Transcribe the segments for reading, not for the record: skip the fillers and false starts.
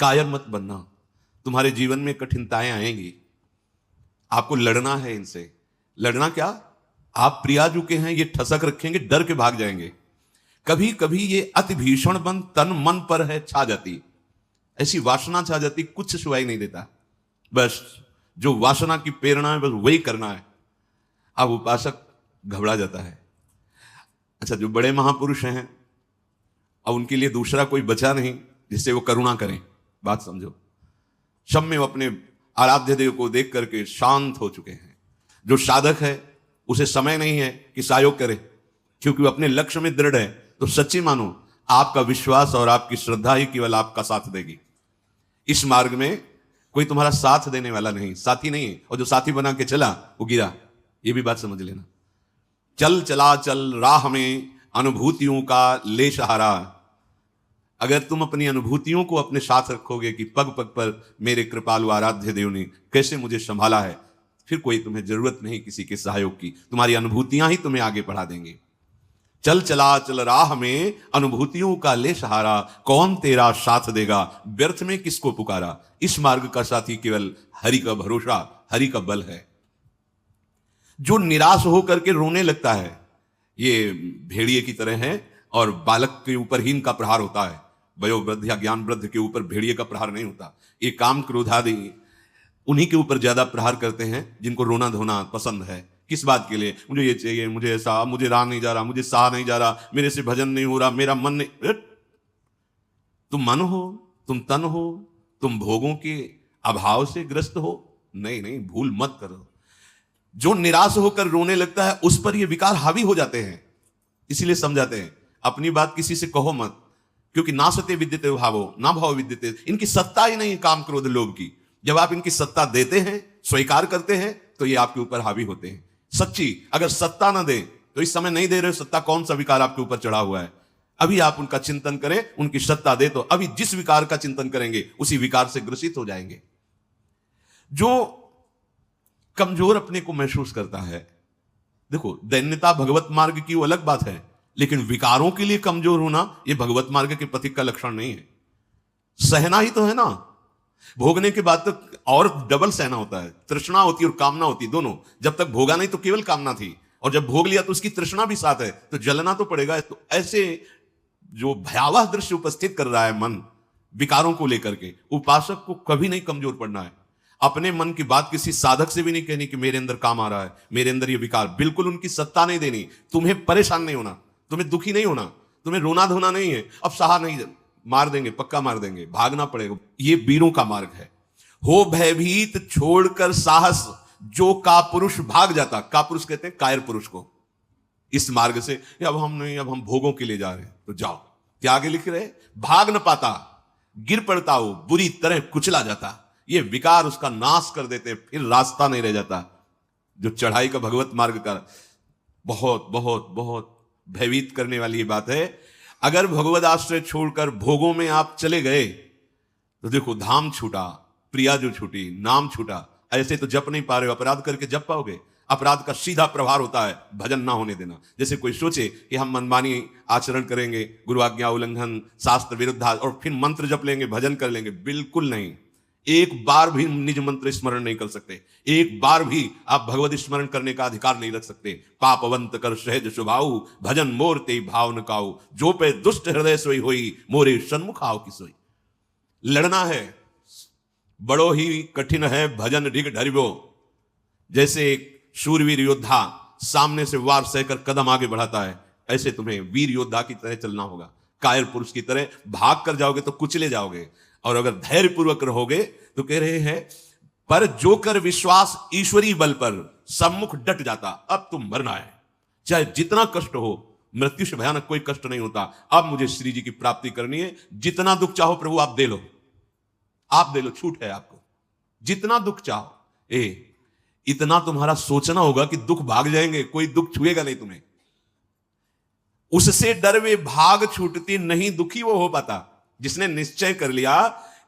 कायर मत बनना। तुम्हारे जीवन में कठिनताएं आएंगी, आपको लड़ना है इनसे। लड़ना क्या, आप प्रियाजू के हैं, ये ठसक रखेंगे, डर के भाग जाएंगे। कभी कभी ये अति भीषण बन तन मन पर है छा जाती, ऐसी वासना छा जाती, कुछ सुनाई नहीं देता। बस जो वासना की प्रेरणा है बस वही करना है। अब उपासक घबरा जाता है। अच्छा, जो बड़े महापुरुष हैं, अब उनके लिए दूसरा कोई बचा नहीं जिससे वो करुणा करें। बात समझो, सब में वो अपने आराध्य देव को देख करके शांत हो चुके हैं। जो साधक है उसे समय नहीं है कि सहयोग करे, क्योंकि वो अपने लक्ष्य में दृढ़ है। तो सच्ची मानो, आपका विश्वास और आपकी श्रद्धा ही केवल आपका साथ देगी। इस मार्ग में कोई तुम्हारा साथ देने वाला नहीं, साथी नहीं है। और जो साथी बना के चला वो गिरा, ये भी बात समझ लेना। चल चला चल राह में अनुभूतियों का ले सहारा। अगर तुम अपनी अनुभूतियों को अपने साथ रखोगे कि पग पग पर मेरे कृपालु आराध्य देव ने कैसे मुझे संभाला है, फिर कोई तुम्हें जरूरत नहीं किसी के सहयोग की। तुम्हारी अनुभूतियां ही तुम्हें आगे बढ़ा देंगी। चल चला चल राह में अनुभूतियों का ले सहारा, कौन तेरा साथ देगा, व्यर्थ में किसको पुकारा। इस मार्ग का साथी केवल हरि का भरोसा, हरि का बल है। जो निराश होकर के रोने लगता है, ये भेड़िए की तरह है, और बालक के ऊपर ही इनका प्रहार होता है। वयोवृद्ध या ज्ञान वृद्ध के ऊपर भेड़िए का प्रहार नहीं होता। ये काम क्रोधादि उन्हीं के ऊपर ज्यादा प्रहार करते हैं जिनको रोना धोना पसंद है। किस बात के लिए, मुझे ये चाहिए, मुझे ऐसा, मुझे रहा नहीं जा रहा, मुझे सहा नहीं जा रहा, मेरे से भजन नहीं हो रहा, मेरा मन नहीं। तुम मन हो, तुम तन हो, तुम भोगों के अभाव से ग्रस्त हो? नहीं नहीं, भूल मत करो। जो निराश होकर रोने लगता है उस पर ये विकार हावी हो जाते हैं। इसीलिए समझाते हैं, अपनी बात किसी से कहो मत, क्योंकि ना सत्य विद्यते भावो ना भाव विद्यते। इनकी सत्ता ही नहीं काम क्रोध लोभ की। जब आप इनकी सत्ता देते हैं, स्वीकार करते हैं, तो ये आपके ऊपर हावी होते हैं। सच्ची अगर सत्ता ना दे तो इस समय नहीं दे रहे हो सत्ता, कौन सा विकार आपके ऊपर चढ़ा हुआ है। अभी आप उनका चिंतन करें, उनकी सत्ता दे तो अभी जिस विकार का चिंतन करेंगे उसी विकार से ग्रसित हो जाएंगे। जो कमजोर अपने को महसूस करता है, देखो दैन्यता भगवत मार्ग की वो अलग बात है, लेकिन विकारों के लिए कमजोर होना यह भगवत मार्ग के पथिक का लक्षण नहीं है। सहना ही तो है ना, भोगने के बाद तो और डबल सहना होता है। तृष्णा होती है और कामना होती, दोनों। जब तक भोगा नहीं तो केवल कामना थी, और जब भोग लिया तो उसकी तृष्णा भी साथ है, तो जलना तो पड़ेगा। तो ऐसे जो भयावह दृश्य उपस्थित कर रहा है मन विकारों को लेकर के, उपासक को कभी नहीं कमजोर पड़ना है। अपने मन की बात किसी साधक से भी नहीं कहनी कि मेरे अंदर काम आ रहा है, मेरे अंदर ये विकार। बिल्कुल उनकी सत्ता नहीं देनी। तुम्हें परेशान नहीं होना, तुम्हें दुखी नहीं होना, तुम्हें रोना धोना नहीं है। अब सहा नहीं, मार देंगे, पक्का मार देंगे, भागना पड़ेगा। ये वीरों का मार्ग है। हो भयभीत छोड़कर साहस, जो कापुरुष भाग जाता। कापुरुष कहते हैं कायर पुरुष को। इस मार्ग से अब हम नहीं, अब हम भोगों के लिए जा रहे हैं, तो जाओ। क्या आगे लिख रहे, भाग न पाता, गिर पड़ता हो, बुरी तरह कुचला जाता। ये विकार उसका नाश कर देते, फिर रास्ता नहीं रह जाता। जो चढ़ाई का भगवत मार्ग का बहुत बहुत बहुत भयभीत करने वाली ये बात है। अगर भगवत आश्रय छोड़कर भोगों में आप चले गए तो देखो, धाम छूटा, प्रिया जो छूटी, नाम छूटा। ऐसे तो जप नहीं पा रहे हो, अपराध करके जप पाओगे? अपराध का सीधा प्रभाव होता है भजन ना होने देना। जैसे कोई सोचे कि हम मनमानी आचरण करेंगे, गुरु आज्ञा उल्लंघन, शास्त्र विरुद्ध, और फिर मंत्र जप लेंगे, भजन कर लेंगे। बिल्कुल नहीं। एक बार भी निज मंत्र स्मरण नहीं कर सकते, एक बार भी आप भगवत स्मरण करने का अधिकार नहीं रख सकते। पापवंत कर सहज स्वभाव, भजन मोर ते भाव न काऊ, जो पे दुष्ट हृदय सोई होई, मोरे सन्मुख आओ की सोई। लड़ना है, बड़ो ही कठिन है भजन ढिग ढरिबो। जैसे एक शूरवीर योद्धा सामने से वार सहकर कदम आगे बढ़ाता है, ऐसे तुम्हें वीर योद्धा की तरह चलना होगा। कायर पुरुष की तरह भाग कर जाओगे तो कुचले जाओगे, और अगर धैर्यपूर्वक रहोगे तो कह रहे हैं, पर जो कर विश्वास ईश्वरीय बल पर सम्मुख डट जाता। अब तुम मरना है, चाहे जितना कष्ट हो। मृत्यु से भयानक कोई कष्ट नहीं होता। अब मुझे श्री जी की प्राप्ति करनी है, जितना दुख चाहो प्रभु आप दे लो, आप दे लो, छूट है आपको, जितना दुख चाहो। इतना तुम्हारा सोचना होगा कि दुख भाग जाएंगे, कोई दुख छुएगा नहीं तुम्हें। उससे डर वे भाग छूटती नहीं, दुखी वो हो पाता जिसने निश्चय कर लिया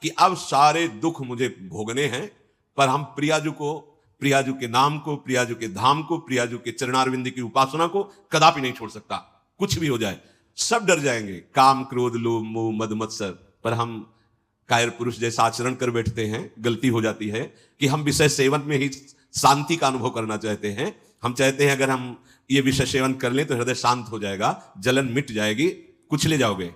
कि अब सारे दुख मुझे भोगने हैं, पर हम प्रियाजू को, प्रियाजू के नाम को, प्रियाजू के धाम को, प्रियाजू के चरणारविंद की उपासना को कदापि नहीं छोड़ सकता। कुछ भी हो जाए सब डर जाएंगे, काम क्रोध लोभ मोह मद मत्सर, पर हम कायर पुरुष जैसा आचरण कर बैठते हैं, गलती हो जाती है कि हम विषय सेवन में ही शांति का अनुभव करना चाहते हैं। हम चाहते हैं अगर हम ये विषय सेवन कर लें तो हृदय शांत हो जाएगा, जलन मिट जाएगी, कुचले जाओगे,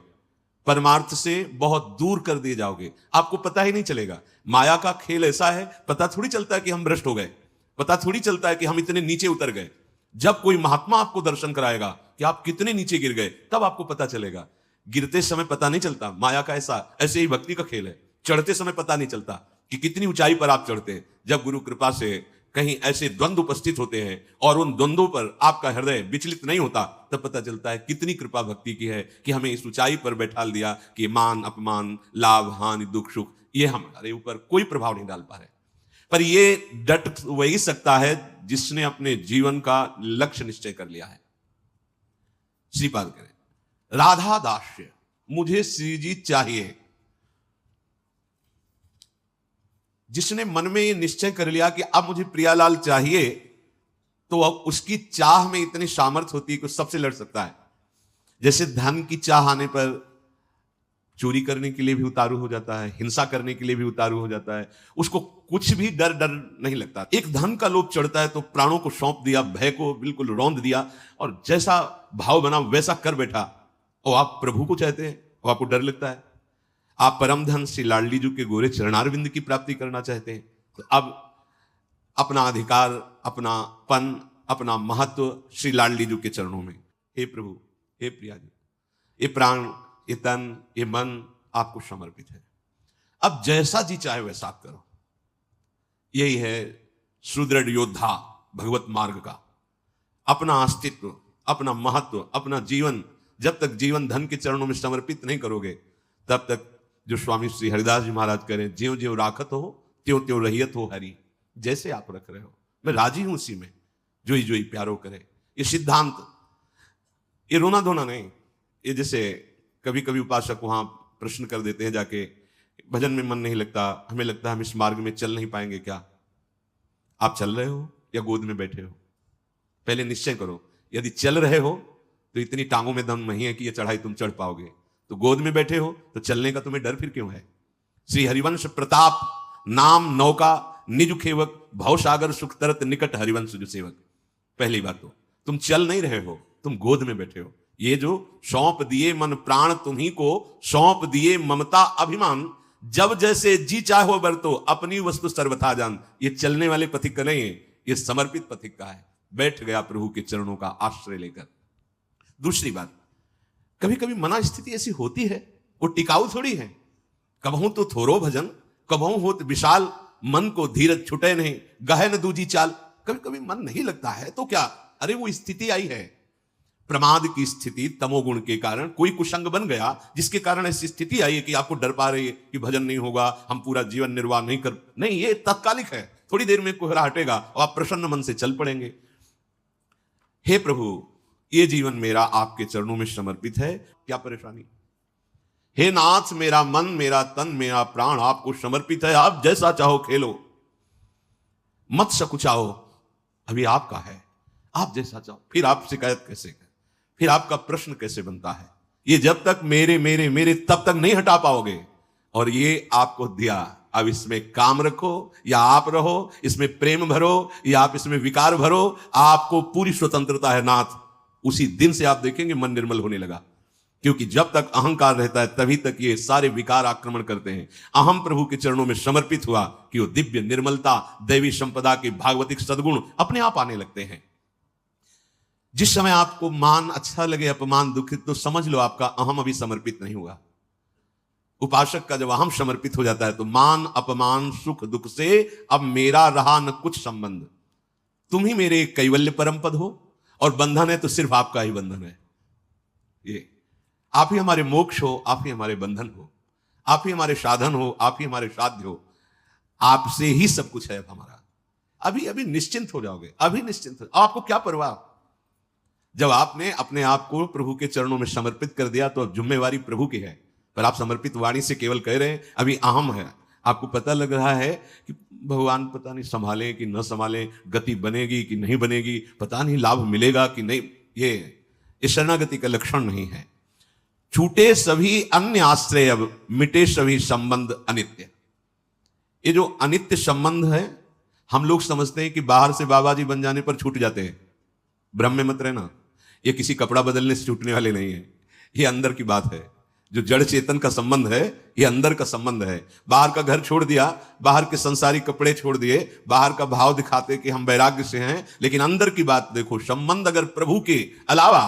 परमार्थ से बहुत दूर कर दिए जाओगे, आपको पता ही नहीं चलेगा। माया का खेल ऐसा है, पता थोड़ी चलता है कि हम भ्रष्ट हो गए, पता थोड़ी चलता है कि हम इतने नीचे उतर गए। जब कोई महात्मा आपको दर्शन कराएगा कि आप कितने नीचे गिर गए, तब आपको पता चलेगा। गिरते समय पता नहीं चलता। माया का ऐसे ही भक्ति का खेल है, चढ़ते समय पता नहीं चलता कि कितनी ऊंचाई पर आप चढ़ते हैं। जब गुरु कृपा से कहीं ऐसे द्वंद्व उपस्थित होते हैं और उन द्वंद्वों पर आपका हृदय विचलित नहीं होता, तब पता चलता है कितनी कृपा भक्ति की है कि हमें इस ऊंचाई पर बैठा दिया कि मान अपमान, लाभ हानि, दुख सुख, ये हमारे ऊपर कोई प्रभाव नहीं डाल पा रहे। पर ये डट वही सकता है जिसने अपने जीवन का लक्ष्य निश्चय कर लिया है। श्रीपाद करें, राधा दास्य, मुझे श्री जी चाहिए। जिसने मन में ये निश्चय कर लिया कि अब मुझे प्रियालाल चाहिए, तो अब उसकी चाह में इतनी सामर्थ्य होती है कि सबसे लड़ सकता है। जैसे धन की चाह आने पर चोरी करने के लिए भी उतारू हो जाता है, हिंसा करने के लिए भी उतारू हो जाता है, उसको कुछ भी डर नहीं लगता। एक धन का लोभ चढ़ता है तो प्राणों को सौंप दिया, भय को बिल्कुल रौंद दिया और जैसा भाव बना वैसा कर बैठा। और आप प्रभु को चाहते हैं और आपको डर लगता है। आप परम धन श्री लाडली जी के गोरे चरणारविंद की प्राप्ति करना चाहते हैं, तो अब अपना अधिकार, अपना पन, अपना महत्व श्री लाडली जी के चरणों में। हे प्रभु, हे प्रिया जी, ये प्राण, ये तन, ये मन आपको समर्पित है। अब जैसा जी चाहे वैसा आप करो। यही है सुदृढ़ योद्धा भगवत मार्ग का। अपना अस्तित्व, अपना महत्व, अपना जीवन जब तक जीवन धन के चरणों में समर्पित नहीं करोगे, तब तक जो स्वामी श्री हरिदास जी महाराज करें, ज्यों ज्यों राखत हो त्यों त्यों रहियत हो हरि। जैसे आप रख रहे हो मैं राजी हूं उसी में, जो ही प्यारो करे। ये सिद्धांत, ये रोना धोना नहीं। ये जैसे कभी कभी उपासक वहां प्रश्न कर देते हैं जाके, भजन में मन नहीं लगता, हमें लगता है हम इस मार्ग में चल नहीं पाएंगे। क्या आप चल रहे हो या गोद में बैठे हो? पहले निश्चय करो। यदि चल रहे हो तो इतनी टांगों में दम नहीं है कि ये चढ़ाई तुम चढ़ पाओगे। तो गोद में बैठे हो तो चलने का तुम्हें डर फिर क्यों है? श्री हरिवंश प्रताप नाम नौका निज खेवक, भवसागर सुख तरत निकट हरिवंश जो सेवक। पहली बात तो तुम चल नहीं रहे हो, तुम गोद में बैठे हो। ये जो सौंप दिए मन प्राण तुम्ही को, सौंप दिए ममता अभिमान, जब जैसे जी चाहो बरतो अपनी वस्तु सर्वथा जान। ये चलने वाले पथिक का नहीं है, ये समर्पित पथिक का है। बैठ गया प्रभु के चरणों का आश्रय लेकर। दूसरी बात, कभी कभी मना स्थिति ऐसी होती है, वो टिकाऊ थोड़ी है। कबहू तो थोरो भजन, कबहू हो तो विशाल, मन को धीरज छुटे नहीं, गहे न दूजी चाल। कभी कभी मन नहीं लगता है तो क्या, अरे वो स्थिति आई है, प्रमाद की स्थिति, तमोगुण के कारण कोई कुसंग बन गया, जिसके कारण ऐसी स्थिति आई है कि आपको डर पा रही है कि भजन नहीं होगा, हम पूरा जीवन निर्वाह नहीं कर। नहीं, ये तात्कालिक है, थोड़ी देर में कोहरा हटेगा और आप प्रसन्न मन से चल पड़ेंगे। हे प्रभु, ये जीवन मेरा आपके चरणों में समर्पित है, क्या परेशानी? हे नाथ, मेरा मन, मेरा तन, मेरा प्राण आपको समर्पित है। आप जैसा चाहो खेलो, मत सकुचाओ, अभी आपका है, आप जैसा चाहो। फिर आप शिकायत कैसे करें? फिर आपका प्रश्न कैसे बनता है? ये जब तक मेरे मेरे मेरे तब तक नहीं हटा पाओगे। और ये आपको दिया, अब इसमें काम रखो या आप रहो, इसमें प्रेम भरो या आप इसमें विकार भरो, आपको पूरी स्वतंत्रता है नाथ। उसी दिन से आप देखेंगे मन निर्मल होने लगा। क्योंकि जब तक अहंकार रहता है तभी तक ये सारे विकार आक्रमण करते हैं। अहम प्रभु के चरणों में समर्पित हुआ कि वो दिव्य निर्मलता, दैवी संपदा के भागवतिक सद्गुण अपने आप आने लगते हैं। जिस समय आपको मान अच्छा लगे, अपमान दुखित, तो समझ लो आपका अहम अभी समर्पित नहीं हुआ। उपासक का जब अहम समर्पित हो जाता है तो मान अपमान सुख दुख से अब मेरा रहा न कुछ संबंध। तुम ही मेरे कैवल्य परम पद हो और बंधन है तो सिर्फ आपका ही बंधन है। ये आप ही हमारे मोक्ष हो, आप ही हमारे बंधन हो, आप ही हमारे साधन हो, आप ही हमारे साध्य हो। आपसे ही सब कुछ है अब हमारा। अभी अभी निश्चिंत हो जाओगे, अभी निश्चिंत हो। आपको क्या परवाह? जब आपने अपने आप को प्रभु के चरणों में समर्पित कर दिया तो अब जिम्मेवारी प्रभु की है। पर आप समर्पित वाणी से केवल कह रहे हैं, अभी अहम है। आपको पता लग रहा है कि भगवान पता नहीं संभालें कि न संभालें, गति बनेगी कि नहीं बनेगी, पता नहीं लाभ मिलेगा कि नहीं। ये शरणागति का लक्षण नहीं है। छूटे सभी अन्य आश्रय, अब मिटे सभी संबंध अनित्य। ये जो अनित्य संबंध है, हम लोग समझते हैं कि बाहर से बाबा जी बन जाने पर छूट जाते हैं। भ्रम में मत रहना, ये किसी कपड़ा बदलने से छूटने वाले नहीं है, ये अंदर की बात है। जो जड़ चेतन का संबंध है, ये अंदर का संबंध है। बाहर का घर छोड़ दिया, बाहर के संसारी कपड़े छोड़ दिए, बाहर का भाव दिखाते कि हम वैराग्य से हैं, लेकिन अंदर की बात देखो। संबंध अगर प्रभु के अलावा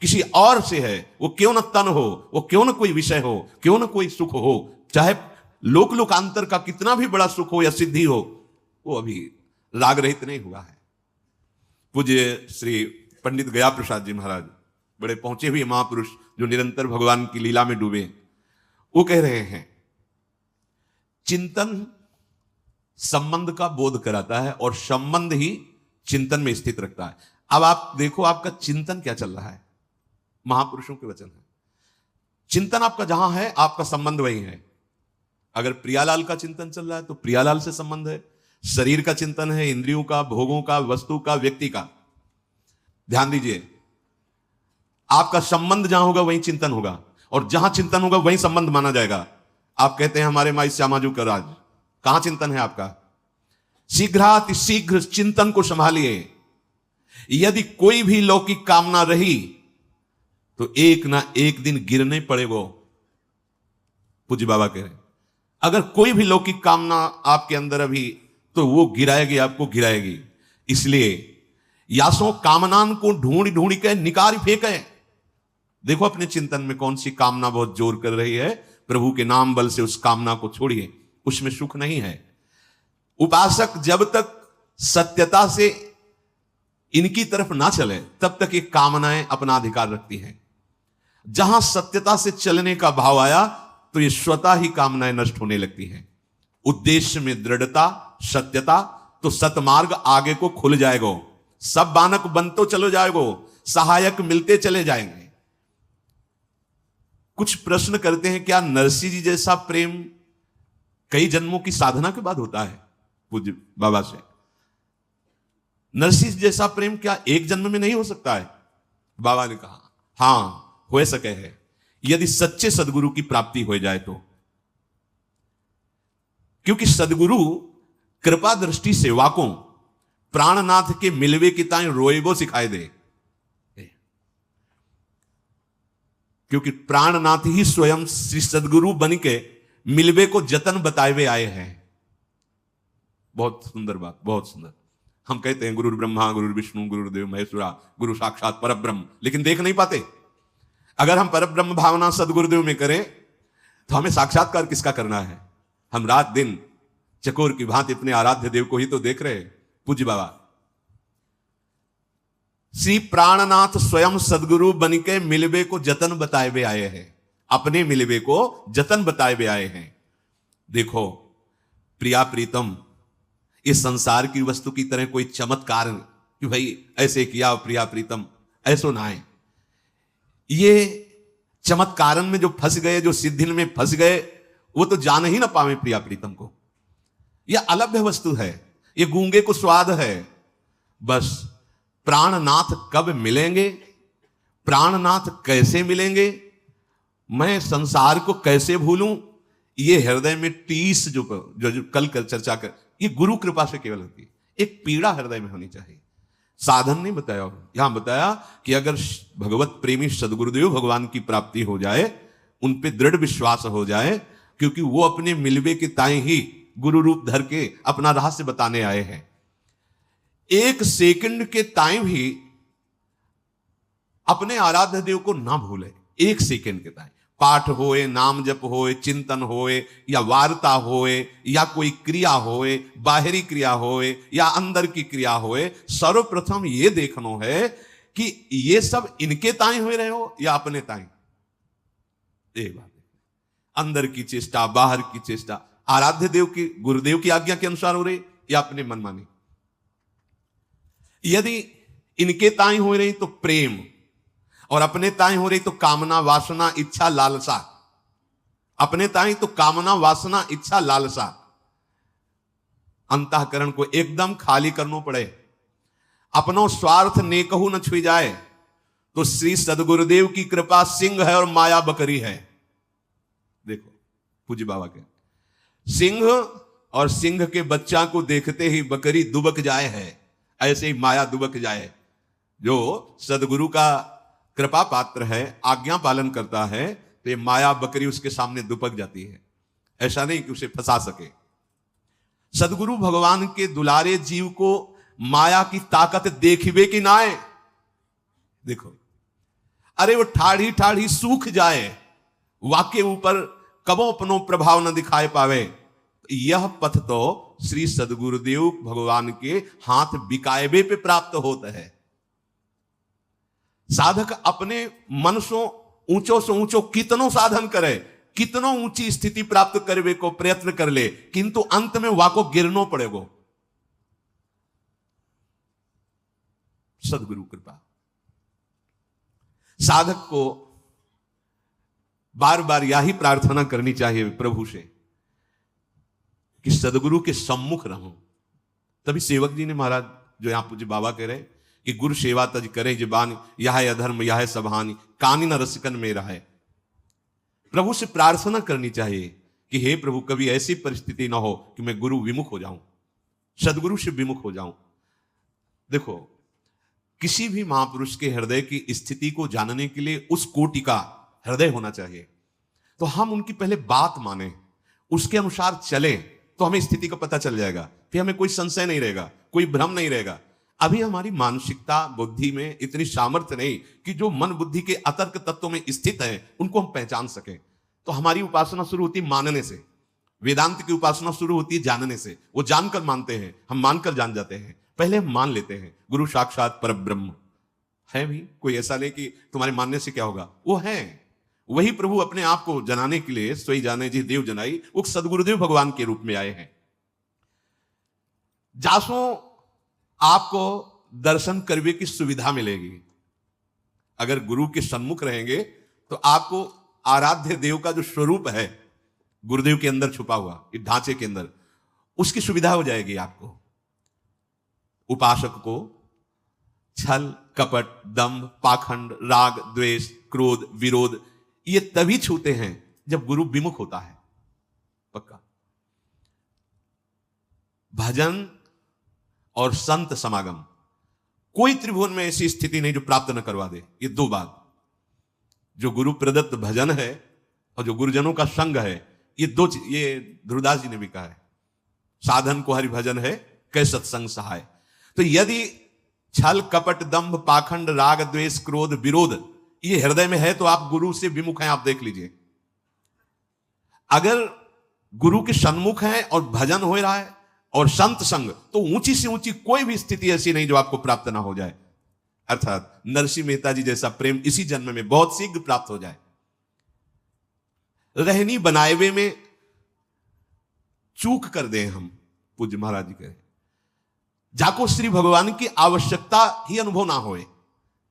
किसी और से है, वो क्यों न तन हो, वो क्यों न कोई विषय हो, क्यों न कोई सुख हो, चाहे लोक लोकांतर का कितना भी बड़ा सुख हो या सिद्धि हो, वो अभी राग रहित नहीं हुआ है। पूज्य श्री पंडित गया प्रसाद जी महाराज, बड़े पहुंचे हुए महापुरुष जो निरंतर भगवान की लीला में डूबे, वो कह रहे हैं चिंतन संबंध का बोध कराता है और संबंध ही चिंतन में स्थित रखता है। अब आप देखो आपका चिंतन क्या चल रहा है, महापुरुषों के वचन है। चिंतन आपका जहां है, आपका संबंध वही है। अगर प्रियालाल का चिंतन चल रहा है तो प्रियालाल से संबंध है। शरीर का चिंतन है, इंद्रियों का, भोगों का, वस्तु का, व्यक्ति का। ध्यान दीजिए, आपका संबंध जहां होगा वहीं चिंतन होगा, और जहां चिंतन होगा वहीं संबंध माना जाएगा। आप कहते हैं हमारे माई श्यामाजू का राज, कहां चिंतन है आपका? शीघ्रातिशीघ्र चिंतन को संभालिए। यदि कोई भी लौकिक कामना रही तो एक ना एक दिन गिरने पड़ेगा। पूज्य बाबा कह रहे हैं अगर कोई भी लौकिक कामना आपके अंदर अभी, तो वो गिराएगी, आपको गिराएगी। इसलिए यासों कामनान को ढूंढ ढूंढ के निकाल फेंके। देखो अपने चिंतन में कौन सी कामना बहुत जोर कर रही है, प्रभु के नाम बल से उस कामना को छोड़िए, उसमें सुख नहीं है। उपासक जब तक सत्यता से इनकी तरफ ना चले तब तक ये कामनाएं अपना अधिकार रखती हैं। जहां सत्यता से चलने का भाव आया तो ये स्वतः ही कामनाएं नष्ट होने लगती हैं। उद्देश्य में दृढ़ता, सत्यता, तो सतमार्ग आगे को खुल जाएगा। सब बानक बनते चलो जाएगो, सहायक मिलते चले जाएंगे। कुछ प्रश्न करते हैं, क्या नरसिंह जी जैसा प्रेम कई जन्मों की साधना के बाद होता है? पूज्य बाबा से, नरसिंह जैसा प्रेम क्या एक जन्म में नहीं हो सकता है? बाबा ने कहा हां, हो सके है, यदि सच्चे सदगुरु की प्राप्ति हो जाए तो। क्योंकि सदगुरु कृपा दृष्टि सेवाकों प्राणनाथ के मिलवे की ताई रोएबो सिखाए दे। क्योंकि प्राणनाथ ही स्वयं श्री सदगुरु बन के मिलवे को जतन बताए हुए आए हैं। बहुत सुंदर बात, बहुत सुंदर। हम कहते हैं गुरु ब्रह्मा, गुरु विष्णु, गुरुदेव महेश्वरा, गुरु साक्षात परब्रह्म, लेकिन देख नहीं पाते। अगर हम परब्रह्म भावना सदगुरुदेव में करें तो हमें साक्षात्कार किसका करना है? हम रात दिन चकोर की भांति अपने आराध्य देव को ही तो देख रहे हैं। पूज्य बाबा श्री प्राणनाथ स्वयं सदगुरु बन के मिलवे को जतन बताए हुए आए हैं, अपने मिलवे को जतन बताए हुए आए हैं। देखो प्रिया प्रीतम, इस संसार की वस्तु की तरह कोई चमत्कार कि भाई ऐसे किया प्रिया प्रीतम, ऐसो ना है। ये चमत्कारन में जो फंस गए, जो सिद्धिन में फंस गए, वो तो जान ही ना पावे प्रिया प्रीतम को। यह अलभ्य वस्तु है, ये गूंगे को स्वाद है। बस प्राणनाथ कब मिलेंगे, प्राणनाथ कैसे मिलेंगे, मैं संसार को कैसे भूलूं, ये हृदय में टीस जो कल चर्चा कर, ये गुरु कृपा से केवल होती है। एक पीड़ा हृदय में होनी चाहिए। साधन नहीं बताया, यहां बताया कि अगर भगवत प्रेमी सदगुरुदेव भगवान की प्राप्ति हो जाए, उन पे दृढ़ विश्वास हो जाए, क्योंकि वो अपने मिलवे के ताई ही गुरु रूप धर के अपना रहस्य बताने आए हैं। एक सेकंड के ताई भी अपने आराध्य देव को ना भूले। एक सेकंड के ताई पाठ होए, नाम जप होए, चिंतन होए, या वार्ता होए, या कोई क्रिया होए, बाहरी क्रिया होए या अंदर की क्रिया होए, सर्वप्रथम ये देखना है कि ये सब इनके ताई हो रहे हो या अपने ताई। एक बात, अंदर की चेष्टा, बाहर की चेष्टा आराध्य देव की, गुरुदेव की आज्ञा के अनुसार हो रही या अपने मनमानी। यदि इनके ताई हो रही तो प्रेम, और अपने ताई हो रही तो कामना, वासना, इच्छा, लालसा। अपने ताई तो कामना, वासना, इच्छा, लालसा। अंतःकरण को एकदम खाली करना पड़े। अपनो स्वार्थ नेकहू न छुई जाए, तो श्री सदगुरुदेव की कृपा सिंह है और माया बकरी है। देखो पूज्य बाबा के सिंह और सिंह के बच्चा को देखते ही बकरी दुबक जाए है, ऐसे ही माया दुबक जाए। जो सदगुरु का कृपा पात्र है, आज्ञा पालन करता है, तो ये माया बकरी उसके सामने दुबक जाती है। ऐसा नहीं कि उसे फंसा सके। सदगुरु भगवान के दुलारे जीव को माया की ताकत देखिबे कि ना आए। देखो, अरे वो ठाढ़ी ठाढ़ी सूख जाए, वाके ऊपर कबो अपनो प्रभाव न दिखाए पावे। यह पथ तो श्री सदगुरुदेव भगवान के हाथ बिकायबे पे प्राप्त होता है। साधक अपने मन से ऊंचो कितनो साधन करे, कितनो ऊंची स्थिति प्राप्त करवे को प्रयत्न कर ले, किंतु अंत में वाको गिरनो पड़ेगो। सदगुरु कृपा। साधक को बार बार यही प्रार्थना करनी चाहिए प्रभु से कि सदगुरु के सम्मुख रहूं। तभी सेवक जी ने महाराज जो यहां पूज्य बाबा कह रहे कि गुरु सेवा तज करे जबान, यह अधर्म यह सभानी, कानी न रसिकन में रहे। प्रभु से प्रार्थना करनी चाहिए कि हे प्रभु, कभी ऐसी परिस्थिति ना हो कि मैं गुरु विमुख हो जाऊं, सदगुरु से विमुख हो जाऊं। देखो, किसी भी महापुरुष के हृदय की स्थिति को जानने के लिए उस कोटि का हृदय होना चाहिए। तो हम उनकी पहले बात माने, उसके अनुसार चले, तो हमें स्थिति का पता चल जाएगा। फिर हमें कोई संशय नहीं रहेगा, कोई भ्रम नहीं रहेगा। अभी हमारी मानसिकता बुद्धि में इतनी सामर्थ्य नहीं कि जो मन बुद्धि के अतर्क तत्वों में स्थित है उनको हम पहचान सकें। तो हमारी उपासना शुरू होती है मानने से। वेदांत की उपासना शुरू होती है जानने से। वो जानकर मानते हैं, हम मानकर जान जाते हैं। पहले हम मान लेते हैं गुरु साक्षात परब्रह्म है। भी कोई ऐसा नहीं कि तुम्हारे मानने से क्या होगा, वो है। वही प्रभु अपने आप को जनाने के लिए सोई जाने जी देव जनाई, वो सदगुरुदेव भगवान के रूप में आए हैं। जासो आपको दर्शन करने की सुविधा मिलेगी। अगर गुरु के सन्मुख रहेंगे तो आपको आराध्य देव का जो स्वरूप है गुरुदेव के अंदर छुपा हुआ, इस ढांचे के अंदर, उसकी सुविधा हो जाएगी आपको। उपासक को छल कपट दंभ पाखंड राग द्वेष क्रोध विरोध ये तभी छूते हैं जब गुरु विमुख होता है। पक्का। भजन और संत समागम, कोई त्रिभुवन में ऐसी स्थिति नहीं जो प्राप्त न करवा दे। ये दो बात, जो गुरु प्रदत्त भजन है और जो गुरुजनों का संग है, ये दो, ये ध्रुवदास जी ने भी कहा है, साधन को हरि भजन है कै सत्संग सहाय। तो यदि छल कपट दंभ पाखंड राग द्वेष क्रोध विरोध ये हृदय में है तो आप गुरु से विमुख हैं। आप देख लीजिए, अगर गुरु के सन्मुख हैं और भजन हो रहा है और संत संग, तो ऊंची से ऊंची कोई भी स्थिति ऐसी नहीं जो आपको प्राप्त ना हो जाए। अर्थात नरसिंह मेहता जी जैसा प्रेम इसी जन्म में बहुत शीघ्र प्राप्त हो जाए। रहनी बनाएवे में चूक कर दें हम, पूज्य महाराज जी कहे, जाको श्री भगवान की आवश्यकता ही अनुभव ना होए।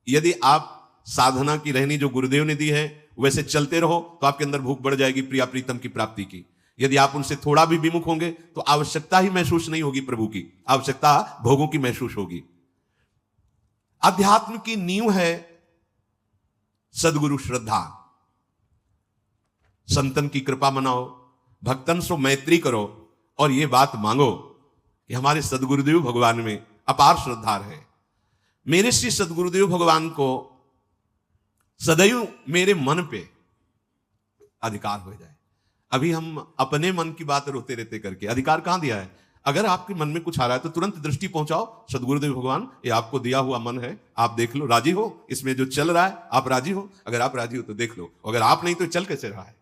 यदि आप साधना की रहनी जो गुरुदेव ने दी है वैसे चलते रहो तो आपके अंदर भूख बढ़ जाएगी प्रिया प्रीतम की प्राप्ति की। यदि आप उनसे थोड़ा भी विमुख होंगे तो आवश्यकता ही महसूस नहीं होगी, प्रभु की आवश्यकता भोगों की महसूस होगी। अध्यात्म की नींव है सदगुरु श्रद्धा। संतन की कृपा मनाओ, भक्तन से मैत्री करो और यह बात मांगो कि हमारे सदगुरुदेव भगवान में अपार श्रद्धा है। मेरे श्री सदगुरुदेव भगवान को सदैव मेरे मन पे अधिकार हो जाए। अभी हम अपने मन की बात रोते रहते करके अधिकार कहां दिया है। अगर आपके मन में कुछ आ रहा है तो तुरंत दृष्टि पहुंचाओ, सदगुरुदेव भगवान ये आपको दिया हुआ मन है, आप देख लो, राजी हो इसमें जो चल रहा है, आप राजी हो? अगर आप राजी हो तो देख लो, अगर आप नहीं तो चल कैसे रहा है।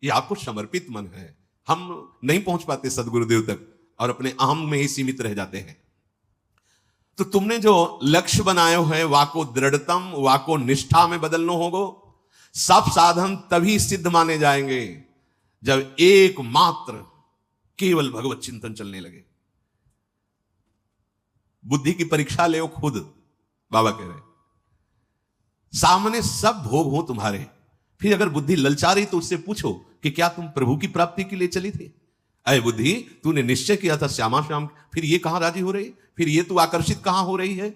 ये आपको समर्पित मन है। हम नहीं पहुंच पाते सदगुरुदेव तक और अपने अहम में ही सीमित रह जाते हैं। तो तुमने जो लक्ष्य बनाए है वाको दृढ़तम वाको निष्ठा में बदलना होगो। सब साधन तभी सिद्ध माने जाएंगे जब एकमात्र केवल भगवत चिंतन चलने लगे। बुद्धि की परीक्षा ले खुद, बाबा कह रहे, सामने सब भोग हो तुम्हारे, फिर अगर बुद्धि ललचा रही तो उससे पूछो कि क्या तुम प्रभु की प्राप्ति के लिए चली थी? अरे बुद्धि, तूने निश्चय किया था श्यामा श्याम, फिर ये कहां राजी हो रही, फिर ये तू आकर्षित कहां हो रही है?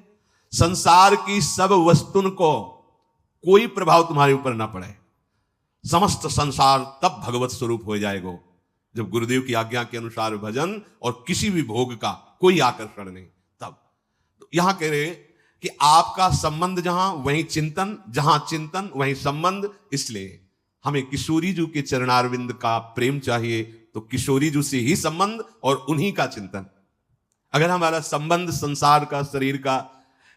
संसार की सब वस्तुन को कोई प्रभाव तुम्हारे ऊपर ना पड़े, समस्त संसार तब भगवत स्वरूप हो जाएगा जब गुरुदेव की आज्ञा के अनुसार भजन और किसी भी भोग का कोई आकर्षण नहीं। तब तो यहां कह रहे कि आपका संबंध जहां वहीं चिंतन, जहां चिंतन वहीं संबंध। इसलिए हमें किशोरी जी के चरणारविंद का प्रेम चाहिए, तो किशोरी जी से ही संबंध और उन्हीं का चिंतन। अगर हमारा संबंध संसार का, शरीर का,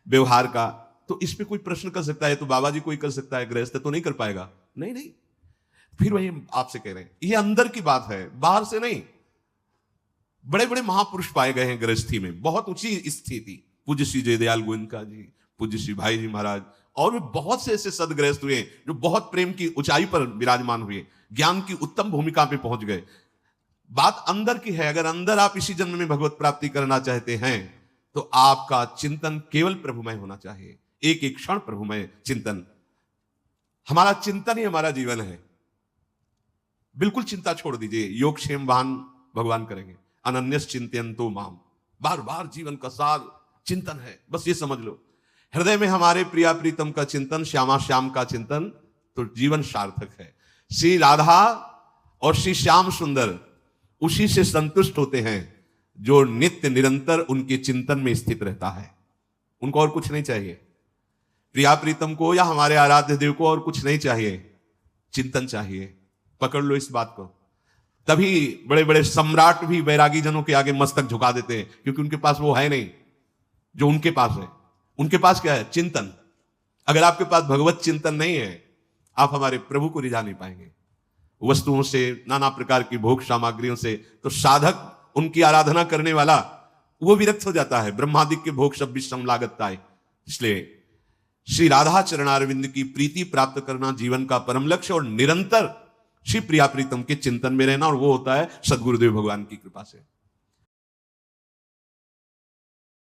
व्यवहार का, तो इस पे कोई प्रश्न कर सकता है तो बाबा जी कोई कर सकता है, गृहस्थ तो नहीं कर पाएगा। नहीं नहीं, फिर वही आपसे कह रहे हैं, ये अंदर की बात है, बाहर से नहीं। बड़े बड़े महापुरुष पाए गए हैं गृहस्थी में, बहुत ऊंची स्थिति। पूज्य श्री जयदयाल गोयनका जी, पूज्य श्री भाई जी महाराज, और भी बहुत से ऐसे सदगृहस्थ हुए जो बहुत प्रेम की ऊंचाई पर विराजमान हुए, ज्ञान की उत्तम भूमिका पे पहुंच गए। बात अंदर की है। अगर अंदर आप इसी जन्म में भगवत प्राप्ति करना चाहते हैं तो आपका चिंतन केवल प्रभुमय होना चाहिए, एक एक क्षण प्रभुमय चिंतन। हमारा चिंतन ही हमारा जीवन है। बिल्कुल चिंता छोड़ दीजिए, योगक्षेमवान भगवान करेंगे। अनन्यस चिंतयन्तो माम, बार बार जीवन का सार चिंतन है, बस ये समझ लो। हृदय में हमारे प्रिया प्रीतम का चिंतन, श्यामा श्याम का चिंतन, तो जीवन सार्थक है। श्री राधा और श्री श्याम सुंदर उसी से संतुष्ट होते हैं जो नित्य निरंतर उनके चिंतन में स्थित रहता है। उनको और कुछ नहीं चाहिए। प्रिया प्रीतम को या हमारे आराध्य देव को और कुछ नहीं चाहिए, चिंतन चाहिए। पकड़ लो इस बात को। तभी बड़े बड़े सम्राट भी बैरागी जनों के आगे मस्तक झुका देते हैं, क्योंकि उनके पास वो है नहीं जो उनके पास है। उनके पास क्या है? चिंतन। अगर आपके पास भगवत चिंतन नहीं है, आप हमारे प्रभु को रिझा नहीं पाएंगे। वस्तुओं से, नाना प्रकार की भोग सामग्रियों से तो साधक, उनकी आराधना करने वाला, वो विरक्त हो जाता है। ब्रह्मादिक के भोग सब विषम लागता है। इसलिए श्री राधा चरणारविंद की प्रीति प्राप्त करना जीवन का परम लक्ष्य, और निरंतर श्री प्रिया प्रीतम के चिंतन में रहना, और वो होता है सदगुरुदेव भगवान की कृपा से।